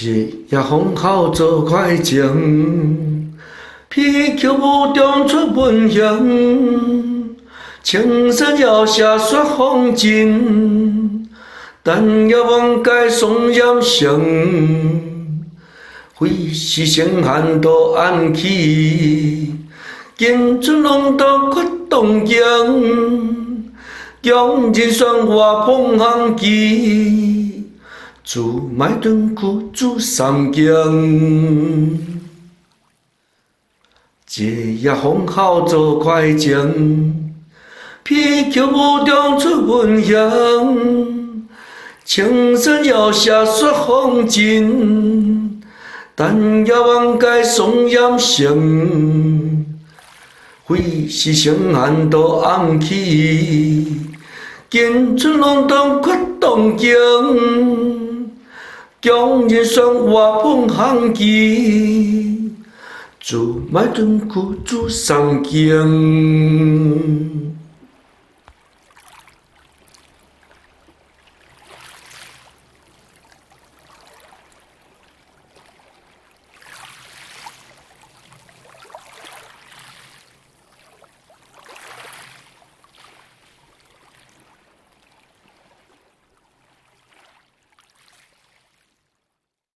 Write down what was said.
日夜风号做快情，披桥舞中出文香，青山摇下雪风景，但要望街松烟声，飞时声寒都暗起，见春龙都屈动江，江人算我碰行机。自麦顿苦煮三更，一夜风号做快情，披桥舞中出文香，青山摇下雪风景，但也望街松烟声，飞时声寒都暗起，见春龙东屈动江。江人算我碰行机，自麦顿苦煮三更。